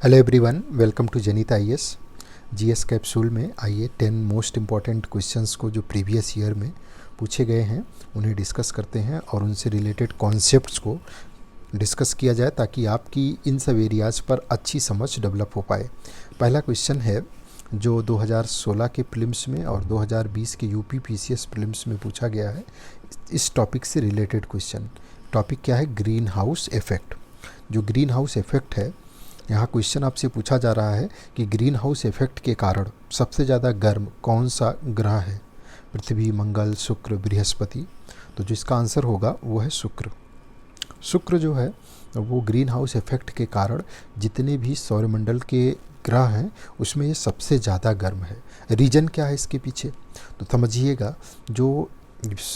Hello everyone, welcome to जनित IAS GS capsule में। आइए 10 मोस्ट इम्पॉर्टेंट क्वेश्चंस को जो प्रीवियस ईयर में पूछे गए हैं उन्हें डिस्कस करते हैं और उनसे रिलेटेड कॉन्सेप्ट्स को डिस्कस किया जाए ताकि आपकी इन सब एरियाज़ पर अच्छी समझ डेवलप हो पाए। पहला क्वेश्चन है जो 2016 के प्रीलिम्स में और 2020 के यूपी पीसीएस प्रीलिम्स में पूछा गया है। इस टॉपिक से रिलेटेड क्वेश्चन। टॉपिक क्या है? Green house effect. जो ग्रीन हाउस इफ़ेक्ट है, यहाँ क्वेश्चन आपसे पूछा जा रहा है कि ग्रीन हाउस इफेक्ट के कारण सबसे ज़्यादा गर्म कौन सा ग्रह है? पृथ्वी, मंगल, शुक्र, बृहस्पति। तो जो इसका आंसर होगा वो है शुक्र। शुक्र जो है वो ग्रीन हाउस इफेक्ट के कारण जितने भी सौरमंडल के ग्रह हैं उसमें ये सबसे ज़्यादा गर्म है। रीजन क्या है इसके पीछे? तो समझिएगा, जो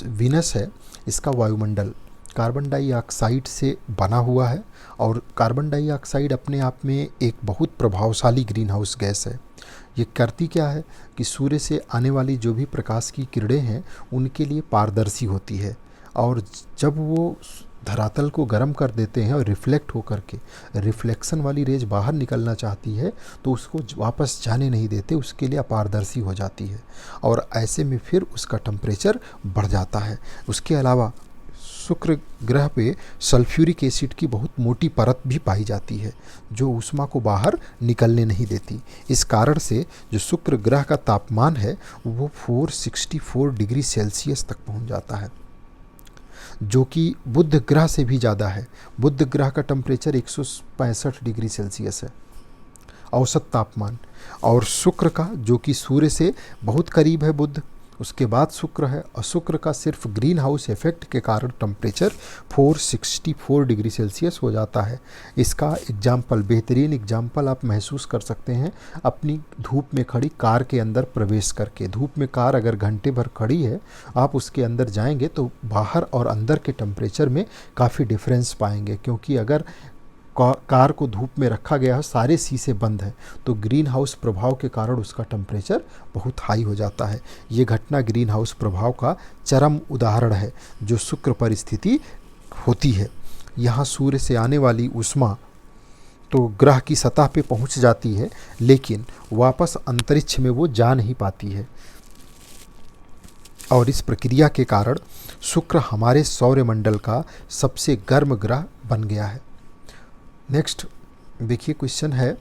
वीनस है इसका वायुमंडल कार्बन डाइऑक्साइड से बना हुआ है और कार्बन डाइऑक्साइड अपने आप में एक बहुत प्रभावशाली ग्रीन हाउस गैस है। ये करती क्या है कि सूर्य से आने वाली जो भी प्रकाश की किरणें हैं उनके लिए पारदर्शी होती है और जब वो धरातल को गर्म कर देते हैं और रिफ्लेक्ट होकर के रिफ्लेक्शन वाली रेज बाहर निकलना चाहती है तो उसको वापस जाने नहीं देते, उसके लिए अपारदर्शी हो जाती है और ऐसे में फिर उसका टेम्परेचर बढ़ जाता है। उसके अलावा शुक्र ग्रह पे सल्फ्यूरिक एसिड की बहुत मोटी परत भी पाई जाती है जो ऊष्मा को बाहर निकलने नहीं देती। इस कारण से जो शुक्र ग्रह का तापमान है वो 464 डिग्री सेल्सियस तक पहुंच जाता है, जो कि बुध ग्रह से भी ज़्यादा है। बुध ग्रह का टेम्परेचर 165 डिग्री सेल्सियस है औसत तापमान, और शुक्र का जो कि सूर्य से बहुत करीब है बुध, उसके बाद शुक्र है, और शुक्र का सिर्फ ग्रीन हाउस इफेक्ट के कारण टेम्परेचर 464 डिग्री सेल्सियस हो जाता है। इसका एग्जाम्पल, बेहतरीन एग्जाम्पल आप महसूस कर सकते हैं अपनी धूप में खड़ी कार के अंदर प्रवेश करके। धूप में कार अगर घंटे भर खड़ी है, आप उसके अंदर जाएंगे तो बाहर और अंदर के टेम्परेचर में काफ़ी डिफरेंस पाएंगे, क्योंकि अगर कार को धूप में रखा गया है, सारे शीशे बंद हैं, तो ग्रीन हाउस प्रभाव के कारण उसका टेम्परेचर बहुत हाई हो जाता है। ये घटना ग्रीन हाउस प्रभाव का चरम उदाहरण है जो शुक्र पर स्थिति होती है। यहाँ सूर्य से आने वाली ऊष्मा तो ग्रह की सतह पे पहुँच जाती है लेकिन वापस अंतरिक्ष में वो जा नहीं पाती है और इस प्रक्रिया के कारण शुक्र हमारे सौरमंडल का सबसे गर्म ग्रह बन गया है। नेक्स्ट देखिए क्वेश्चन है,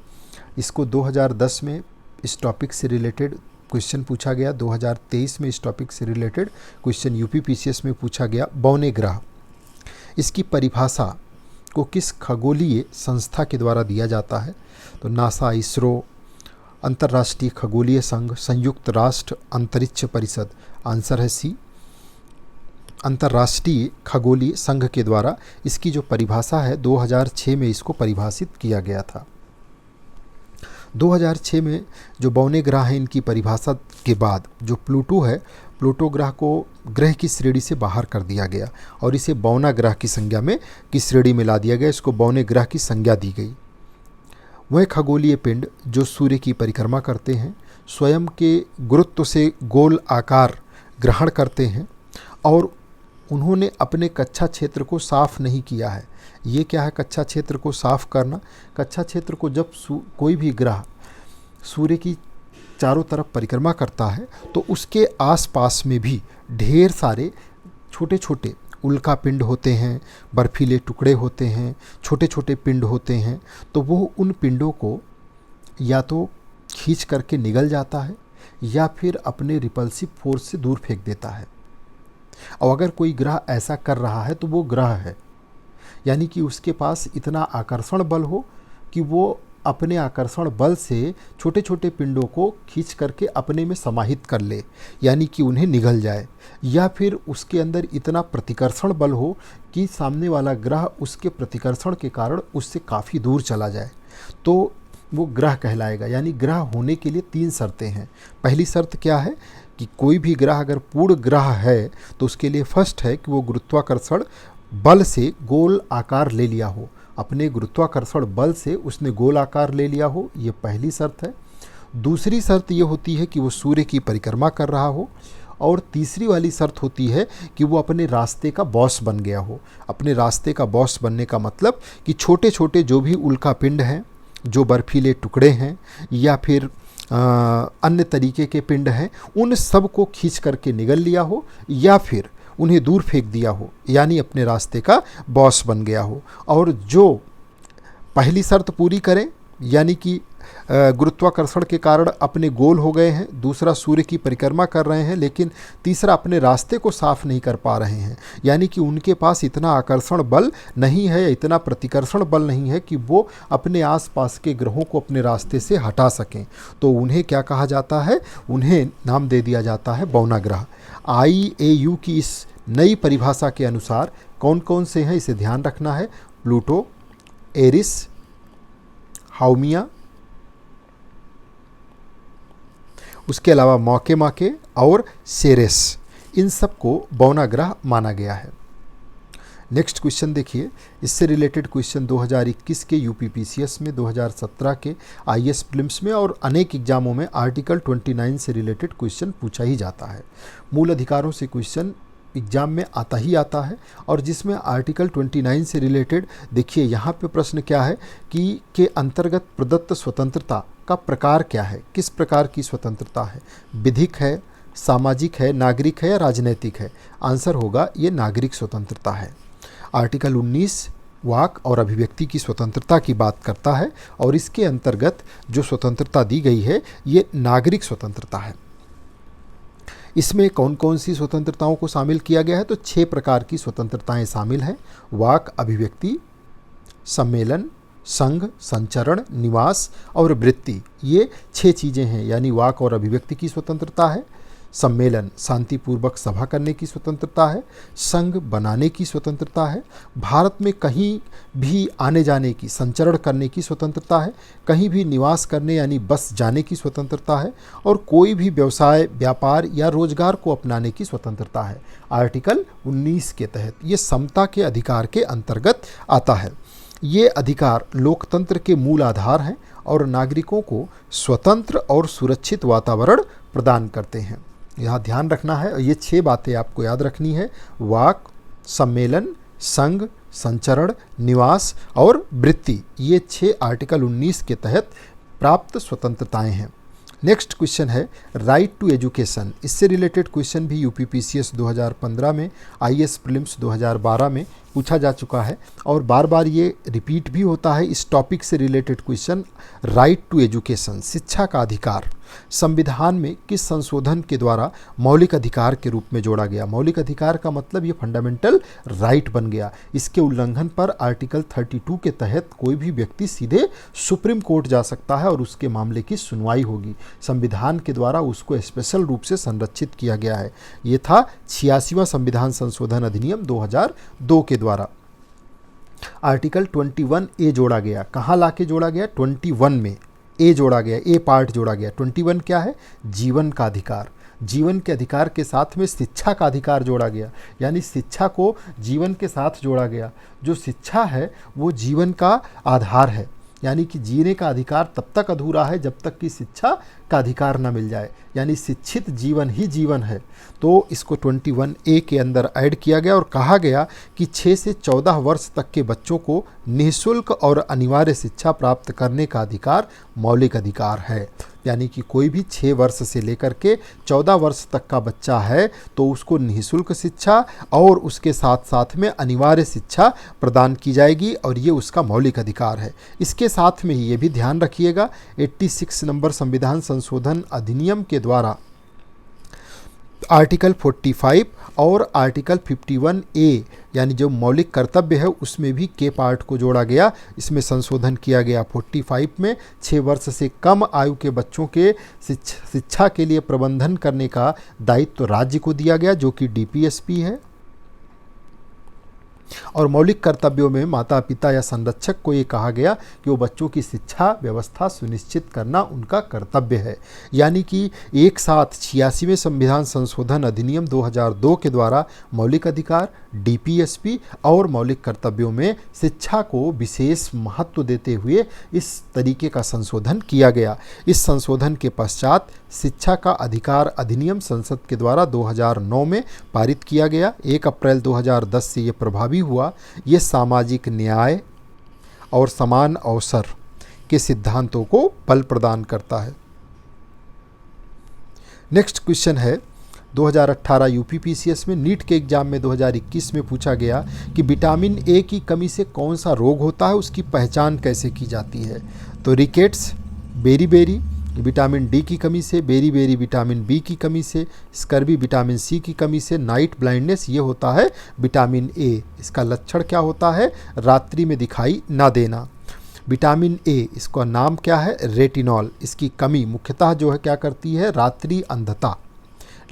इसको 2010 में इस टॉपिक से रिलेटेड क्वेश्चन पूछा गया, 2023 में इस टॉपिक से रिलेटेड क्वेश्चन यूपी पीसीएस में पूछा गया। बौने ग्रह, इसकी परिभाषा को किस खगोलीय संस्था के द्वारा दिया जाता है? तो नासा, इसरो, अंतर्राष्ट्रीय खगोलीय संघ, संयुक्त राष्ट्र अंतरिक्ष परिषद। आंसर है सी, अंतर्राष्ट्रीय खगोलीय संघ के द्वारा इसकी जो परिभाषा है 2006 में इसको परिभाषित किया गया था। 2006 में जो बौने ग्रह हैं इनकी परिभाषा के बाद जो प्लूटो है, प्लूटो ग्रह को ग्रह की श्रेणी से बाहर कर दिया गया और इसे बौना ग्रह की संज्ञा में की श्रेणी में ला दिया गया। इसको बौने ग्रह की संज्ञा दी गई। वह खगोलीय पिंड जो सूर्य की परिक्रमा करते हैं, स्वयं के गुरुत्व से गोल आकार ग्रहण करते हैं और उन्होंने अपने कक्षा क्षेत्र को साफ नहीं किया है। ये क्या है कक्षा क्षेत्र को साफ करना? कक्षा क्षेत्र को जब कोई भी ग्रह सूर्य की चारों तरफ परिक्रमा करता है तो उसके आसपास में भी ढेर सारे छोटे छोटे उल्का पिंड होते हैं, बर्फीले टुकड़े होते हैं, छोटे छोटे पिंड होते हैं। तो वो उन पिंडों को या तो खींच करके निगल जाता है या फिर अपने रिपल्सिव फोर्स से दूर फेंक देता है। और अगर कोई ग्रह ऐसा कर रहा है तो वो ग्रह है, यानी कि उसके पास इतना आकर्षण बल हो कि वो अपने आकर्षण बल से छोटे छोटे पिंडों को खींच करके अपने में समाहित कर ले, यानी कि उन्हें निगल जाए, या फिर उसके अंदर इतना प्रतिकर्षण बल हो कि सामने वाला ग्रह उसके प्रतिकर्षण के कारण उससे काफ़ी दूर चला जाए, तो वो ग्रह कहलाएगा। यानी ग्रह होने के लिए 3 शर्तें हैं। पहली शर्त क्या है कि कोई भी ग्रह अगर पूर्ण ग्रह है तो उसके लिए फर्स्ट है कि वो गुरुत्वाकर्षण बल से गोल आकार ले लिया हो, अपने गुरुत्वाकर्षण बल से उसने गोल आकार ले लिया हो, ये पहली शर्त है। दूसरी शर्त ये होती है कि वो सूर्य की परिक्रमा कर रहा हो, और तीसरी वाली शर्त होती है कि वो अपने रास्ते का बॉस बन गया हो। अपने रास्ते का बॉस बनने का मतलब कि छोटे छोटे जो भी उल्का पिंड हैं जो बर्फीले टुकड़े हैं या फिर अन्य तरीके के पिंड हैं, उन सब को खींच करके निगल लिया हो या फिर उन्हें दूर फेंक दिया हो, यानी अपने रास्ते का बॉस बन गया हो। और जो पहली शर्त पूरी करें, यानी कि गुरुत्वाकर्षण के कारण अपने गोल हो गए हैं, दूसरा सूर्य की परिक्रमा कर रहे हैं, लेकिन तीसरा अपने रास्ते को साफ नहीं कर पा रहे हैं, यानी कि उनके पास इतना आकर्षण बल नहीं है, इतना प्रतिकर्षण बल नहीं है कि वो अपने आसपास के ग्रहों को अपने रास्ते से हटा सकें, तो उन्हें क्या कहा जाता है? उन्हें नाम दे दिया जाता है बौनाग्रह। IAU की इस नई परिभाषा के अनुसार कौन कौन से हैं, इसे ध्यान रखना है। प्लूटो, एरिस, हाउमिया, उसके अलावा मौके और सेरेस, इन सब को बौनाग्रह माना गया है। नेक्स्ट क्वेश्चन देखिए, इससे रिलेटेड क्वेश्चन 2021 के UPPCS में, 2017 के IAS प्रीलिम्स में और अनेक एग्जामों में आर्टिकल 29 से रिलेटेड क्वेश्चन पूछा ही जाता है। मूल अधिकारों से क्वेश्चन एग्जाम में आता ही आता है, और जिसमें आर्टिकल 29 से रिलेटेड देखिए यहाँ पे प्रश्न क्या है कि के अंतर्गत प्रदत्त स्वतंत्रता का प्रकार क्या है, किस प्रकार की स्वतंत्रता है, विधिक है, सामाजिक है, नागरिक है या राजनैतिक है? आंसर होगा ये नागरिक स्वतंत्रता है। आर्टिकल 19 वाक और अभिव्यक्ति की स्वतंत्रता की बात करता है, और इसके अंतर्गत जो स्वतंत्रता दी गई है ये नागरिक स्वतंत्रता है। इसमें कौन कौन सी स्वतंत्रताओं को शामिल किया गया है? तो 6 प्रकार की स्वतंत्रताएं शामिल हैं। वाक, अभिव्यक्ति, सम्मेलन, संघ, संचरण, निवास और वृत्ति, ये 6 चीज़ें हैं। यानी वाक और अभिव्यक्ति की स्वतंत्रता है, सम्मेलन शांतिपूर्वक सभा करने की स्वतंत्रता है, संघ बनाने की स्वतंत्रता है, भारत में कहीं भी आने जाने की, संचरण करने की स्वतंत्रता है, कहीं भी निवास करने यानी बस जाने की स्वतंत्रता है, और कोई भी व्यवसाय, व्यापार या रोजगार को अपनाने की स्वतंत्रता है। आर्टिकल 19 के तहत ये समता के अधिकार के अंतर्गत आता है। ये अधिकार लोकतंत्र के मूल आधार हैं और नागरिकों को स्वतंत्र और सुरक्षित वातावरण प्रदान करते हैं। यहाँ ध्यान रखना है, ये 6 बातें आपको याद रखनी है। वाक, सम्मेलन, संघ, संचरण, निवास और वृत्ति, ये 6 आर्टिकल 19 के तहत प्राप्त स्वतंत्रताएं हैं। नेक्स्ट क्वेश्चन है राइट टू एजुकेशन। इससे रिलेटेड क्वेश्चन भी UPPCS 2015 में, IAS प्रीलिम्स 2012 में पूछा जा चुका है, और बार बार ये रिपीट भी होता है। इस टॉपिक से related question, right to education, शिक्षा का अधिकार, संविधान में किस संशोधन के द्वारा मौलिक अधिकार के रूप में जोड़ा गया? मौलिक अधिकार का मतलब ये फंडामेंटल राइट बन गया। इसके उल्लंघन पर आर्टिकल 32 के तहत कोई भी व्यक्ति सीधे सुप्रीम कोर्ट जा सकता है और उसके मामले की सुनवाई होगी। संविधान के द्वारा उसको स्पेशल रूप से संरक्षित किया गया है। ये था 86वां संविधान संशोधन अधिनियम 2002 के द्वारा। आर्टिकल 21A जोड़ा गया। कहाँ लाके जोड़ा गया? 21 में ए जोड़ा गया, ए पार्ट जोड़ा गया। 21 क्या है? जीवन का अधिकार। जीवन के अधिकार के साथ में शिक्षा का अधिकार जोड़ा गया, यानी शिक्षा को जीवन के साथ जोड़ा गया। जो शिक्षा है वो जीवन का आधार है, यानी कि जीने का अधिकार तब तक अधूरा है जब तक कि शिक्षा का अधिकार न मिल जाए, यानी शिक्षित जीवन ही जीवन है। तो इसको 21A के अंदर ऐड किया गया और कहा गया कि 6 से 14 वर्ष तक के बच्चों को निःशुल्क और अनिवार्य शिक्षा प्राप्त करने का अधिकार मौलिक अधिकार है। यानी कि कोई भी 6 वर्ष से लेकर के 14 वर्ष तक का बच्चा है तो उसको निःशुल्क शिक्षा और उसके साथ साथ में अनिवार्य शिक्षा प्रदान की जाएगी, और ये उसका मौलिक अधिकार है। इसके साथ में ही ये भी ध्यान रखिएगा, 86 नंबर संविधान संशोधन अधिनियम के द्वारा आर्टिकल 45 और आर्टिकल 51A यानी जो मौलिक कर्तव्य है उसमें भी के पार्ट को जोड़ा गया। इसमें संशोधन किया गया। 45 में 6 वर्ष से कम आयु के बच्चों के शिक्षा के लिए प्रबंधन करने का दायित्व राज्य को दिया गया, जो कि DPSP है। और मौलिक कर्तव्यों में माता पिता या संरक्षक को ये कहा गया कि वो बच्चों की शिक्षा व्यवस्था सुनिश्चित करना उनका कर्तव्य है। यानी कि एक साथ 86वें संविधान संशोधन अधिनियम 2002 के द्वारा मौलिक अधिकार, DPSP और मौलिक कर्तव्यों में शिक्षा को विशेष महत्व देते हुए इस तरीके का संशोधन किया गया। इस संशोधन के पश्चात शिक्षा का अधिकार अधिनियम संसद के द्वारा 2009 में पारित किया गया। 1 अप्रैल 2010 से ये प्रभावी हुआ। ये सामाजिक न्याय और समान अवसर के सिद्धांतों को बल प्रदान करता है। नेक्स्ट क्वेश्चन है 2018 यूपीपीसीएस में, नीट के एग्जाम में 2021 में पूछा गया कि विटामिन ए की कमी से कौन सा रोग होता है, उसकी पहचान कैसे की जाती है। तो रिकेट्स, बेरी विटामिन डी की कमी से, बेरी विटामिन बी की कमी से, स्कर्वी विटामिन सी की कमी से, नाइट ब्लाइंडनेस ये होता है विटामिन ए। इसका लक्षण क्या होता है, रात्रि में दिखाई ना देना। विटामिन ए, इसका नाम क्या है, रेटिनॉल। इसकी कमी मुख्यतः जो है क्या करती है, रात्रि अंधता,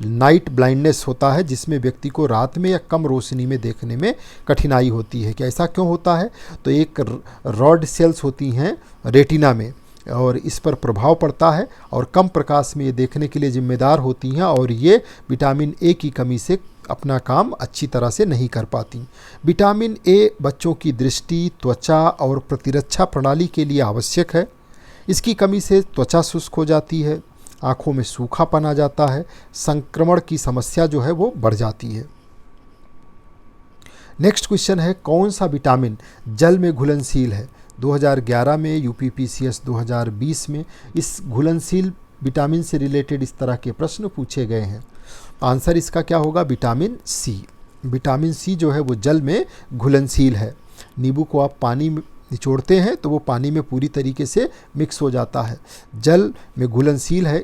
नाइट ब्लाइंडनेस होता है, जिसमें व्यक्ति को रात में या कम रोशनी में देखने में कठिनाई होती है। कि ऐसा क्यों होता है, तो एक रॉड सेल्स होती हैं रेटिना में और इस पर प्रभाव पड़ता है और कम प्रकाश में ये देखने के लिए जिम्मेदार होती हैं और ये विटामिन ए की कमी से अपना काम अच्छी तरह से नहीं कर पाती। विटामिन ए बच्चों की दृष्टि, त्वचा और प्रतिरक्षा प्रणाली के लिए आवश्यक है। इसकी कमी से त्वचा शुष्क हो जाती है, आँखों में सूखापन आ जाता है, संक्रमण की समस्या जो है वो बढ़ जाती है। नेक्स्ट क्वेश्चन है, कौन सा विटामिन जल में घुलनशील है। 2011 में, यूपीपीसीएस 2020 में इस घुलनशील विटामिन से रिलेटेड इस तरह के प्रश्न पूछे गए हैं। आंसर इसका क्या होगा, विटामिन सी। विटामिन सी जो है वो जल में घुलनशील है। नींबू को आप पानी में निचोड़ते हैं तो वो पानी में पूरी तरीके से मिक्स हो जाता है, जल में घुलनशील है,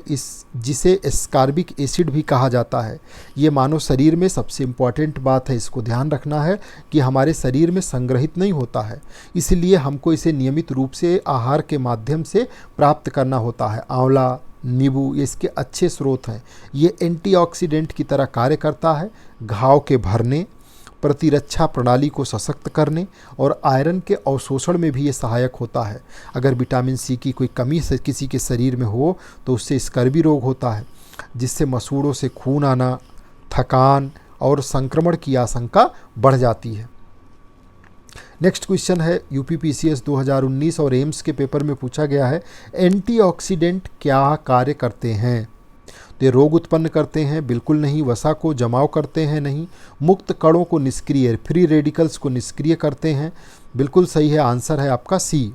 जिसे एस्कॉर्बिक एसिड भी कहा जाता है। ये मानव शरीर में सबसे इम्पॉर्टेंट बात है, इसको ध्यान रखना है कि हमारे शरीर में संग्रहित नहीं होता है, इसलिए हमको इसे नियमित रूप से आहार के माध्यम से प्राप्त करना होता है। आंवला, नींबू ये इसके अच्छे स्रोत हैं। ये एंटीऑक्सीडेंट की तरह कार्य करता है, घाव के भरने, प्रतिरक्षा प्रणाली को सशक्त करने और आयरन के अवशोषण में भी ये सहायक होता है। अगर विटामिन सी की कोई कमी से किसी के शरीर में हो तो उससे स्कर्वी रोग होता है, जिससे मसूड़ों से खून आना, थकान और संक्रमण की आशंका बढ़ जाती है। नेक्स्ट क्वेश्चन है, यूपीपीसीएस 2019 और एम्स के पेपर में पूछा गया है, एंटीऑक्सीडेंट क्या कार्य करते हैं। तो ये रोग उत्पन्न करते हैं, बिल्कुल नहीं। वसा को जमाव करते हैं, नहीं। मुक्त कणों को निष्क्रिय, फ्री रेडिकल्स को निष्क्रिय करते हैं, बिल्कुल सही है। आंसर है आपका सी।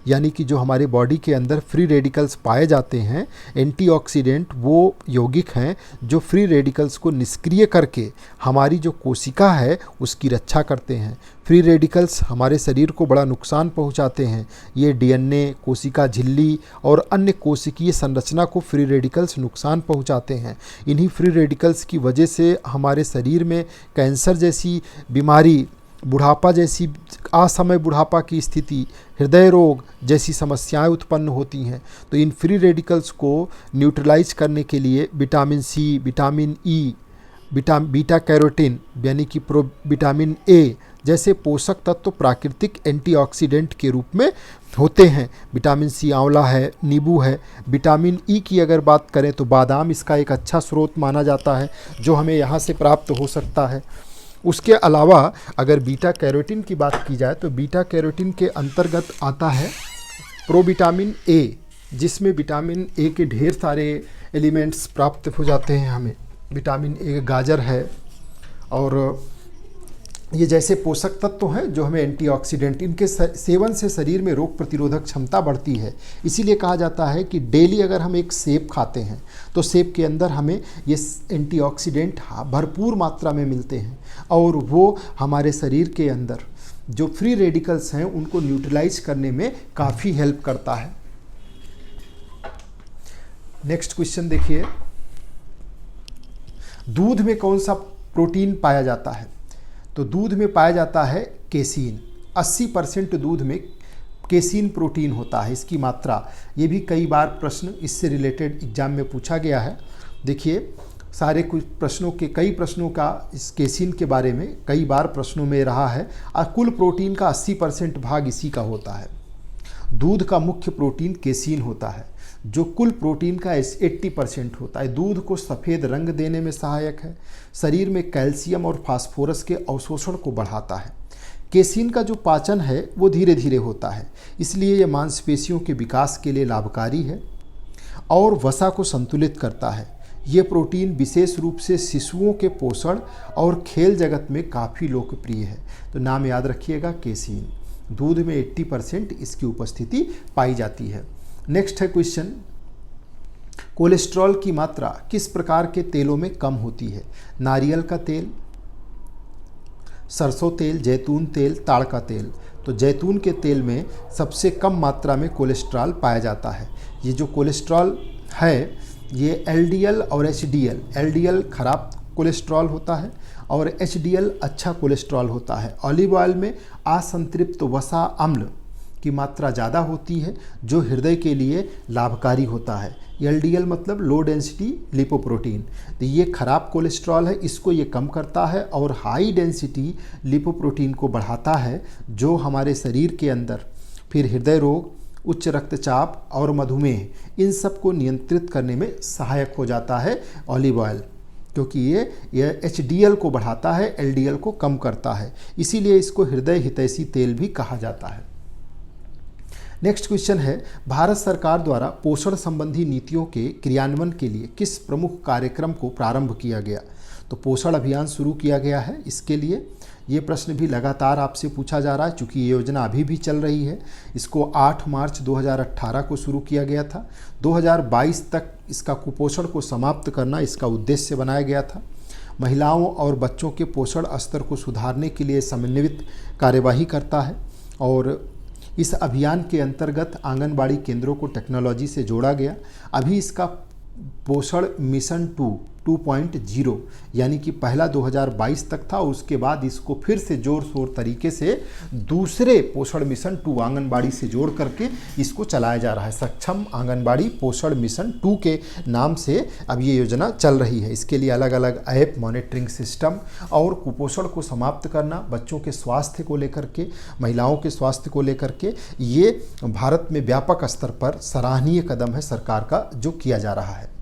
यानी कि जो हमारे बॉडी के अंदर फ्री रेडिकल्स पाए जाते हैं, एंटीऑक्सीडेंट वो यौगिक हैं जो फ्री रेडिकल्स को निष्क्रिय करके हमारी जो कोशिका है उसकी रक्षा करते हैं। फ्री रेडिकल्स हमारे शरीर को बड़ा नुकसान पहुंचाते हैं। ये डीएनए, कोशिका झिल्ली और अन्य कोशिकीय संरचना को फ्री रेडिकल्स नुकसान पहुंचाते हैं। इन्हीं फ्री रेडिकल्स की वजह से हमारे शरीर में कैंसर जैसी बीमारी, बुढ़ापा जैसी असमय बुढ़ापा की स्थिति, हृदय रोग जैसी समस्याएं उत्पन्न होती हैं। तो इन फ्री रेडिकल्स को न्यूट्रलाइज करने के लिए vitamin C, vitamin E, beta carotene यानी कि विटामिन ए जैसे पोषक तत्व प्राकृतिक एंटीऑक्सीडेंट के रूप में होते हैं। विटामिन सी आंवला है, नींबू है। विटामिन ई की अगर बात करें तो बादाम इसका एक अच्छा स्रोत माना जाता है जो हमें यहाँ से प्राप्त हो सकता है। उसके अलावा अगर बीटा कैरोटीन की बात की जाए तो बीटा कैरोटीन के अंतर्गत आता है प्रोविटामिन ए, जिसमें विटामिन ए के ढेर सारे एलिमेंट्स प्राप्त हो जाते हैं हमें। विटामिन ए गाजर है और ये जैसे पोषक तत्व हैं जो हमें एंटीऑक्सीडेंट, इनके सेवन से शरीर में रोग प्रतिरोधक क्षमता बढ़ती है। इसीलिए कहा जाता है कि डेली अगर हम एक सेब खाते हैं तो सेब के अंदर हमें ये एंटीऑक्सीडेंट भरपूर मात्रा में मिलते हैं और वो हमारे शरीर के अंदर जो फ्री रेडिकल्स हैं उनको न्यूट्रलाइज करने में काफ़ी हेल्प करता है। नेक्स्ट क्वेश्चन देखिए, दूध में कौन सा प्रोटीन पाया जाता है। तो दूध में पाया जाता है केसीन। 80% दूध में केसीन प्रोटीन होता है। इसकी मात्रा, ये भी कई बार प्रश्न इससे रिलेटेड एग्जाम में पूछा गया है। देखिए सारे कुछ प्रश्नों के, कई प्रश्नों का इस केसीन के बारे में कई बार प्रश्नों में रहा है। कुल प्रोटीन का 80% भाग इसी का होता है। दूध का मुख्य प्रोटीन केसीन होता है जो कुल प्रोटीन का 80% होता है। दूध को सफ़ेद रंग देने में सहायक है, शरीर में कैल्शियम और फास्फोरस के अवशोषण को बढ़ाता है। केसीन का जो पाचन है वो धीरे धीरे होता है, इसलिए ये मांसपेशियों के विकास के लिए लाभकारी है और वसा को संतुलित करता है। ये प्रोटीन विशेष रूप से शिशुओं के पोषण और खेल जगत में काफ़ी लोकप्रिय है। तो नाम याद रखिएगा केसीन। दूध में 80% इसकी उपस्थिति पाई जाती है। नेक्स्ट है क्वेश्चन, कोलेस्ट्रॉल की मात्रा किस प्रकार के तेलों में कम होती है? नारियल का तेल, सरसों तेल, जैतून तेल, ताड़ का तेल। तो जैतून के तेल में सबसे कम मात्रा में कोलेस्ट्रॉल पाया जाता है। ये जो कोलेस्ट्रॉल है ये LDL और HDL, LDL खराब कोलेस्ट्रॉल होता है और HDL अच्छा कोलेस्ट्रॉल होता है। ऑलिव ऑयल में असंतृप्त वसा अम्ल की मात्रा ज़्यादा होती है जो हृदय के लिए लाभकारी होता है। LDL मतलब लो डेंसिटी लिपोप्रोटीन, तो ये खराब कोलेस्ट्रॉल है, इसको ये कम करता है और हाई डेंसिटी लिपोप्रोटीन को बढ़ाता है जो हमारे शरीर के अंदर फिर हृदय रोग, उच्च रक्तचाप और मधुमेह इन सब को नियंत्रित करने में सहायक हो जाता है ऑलिव ऑयल, क्योंकि ये HDL को बढ़ाता है, LDL को कम करता है, इसीलिए इसको हृदय हितैषी तेल भी कहा जाता है। नेक्स्ट क्वेश्चन है, भारत सरकार द्वारा पोषण संबंधी नीतियों के क्रियान्वयन के लिए किस प्रमुख कार्यक्रम को प्रारंभ किया गया? तो पोषण अभियान शुरू किया गया है। इसके लिए ये प्रश्न भी लगातार आपसे पूछा जा रहा है क्योंकि ये योजना अभी भी चल रही है। इसको 8 मार्च 2018 को शुरू किया गया था। 2022 तक इसका कुपोषण को समाप्त करना इसका उद्देश्य बनाया गया था। महिलाओं और बच्चों के पोषण स्तर को सुधारने के लिए समन्वित कार्यवाही करता है और इस अभियान के अंतर्गत आंगनबाड़ी केंद्रों को टेक्नोलॉजी से जोड़ा गया। अभी इसका पोषण मिशन 2.0 यानी कि पहला 2022 तक था, उसके बाद इसको फिर से जोर शोर तरीके से दूसरे पोषण मिशन 2 आंगनबाड़ी से जोड़ करके इसको चलाया जा रहा है। सक्षम आंगनबाड़ी पोषण मिशन 2 के नाम से अब ये योजना चल रही है। इसके लिए अलग अलग ऐप, मॉनिटरिंग सिस्टम और कुपोषण को समाप्त करना, बच्चों के स्वास्थ्य को लेकर के, महिलाओं के स्वास्थ्य को लेकर के ये भारत में व्यापक स्तर पर सराहनीय कदम है सरकार का जो किया जा रहा है।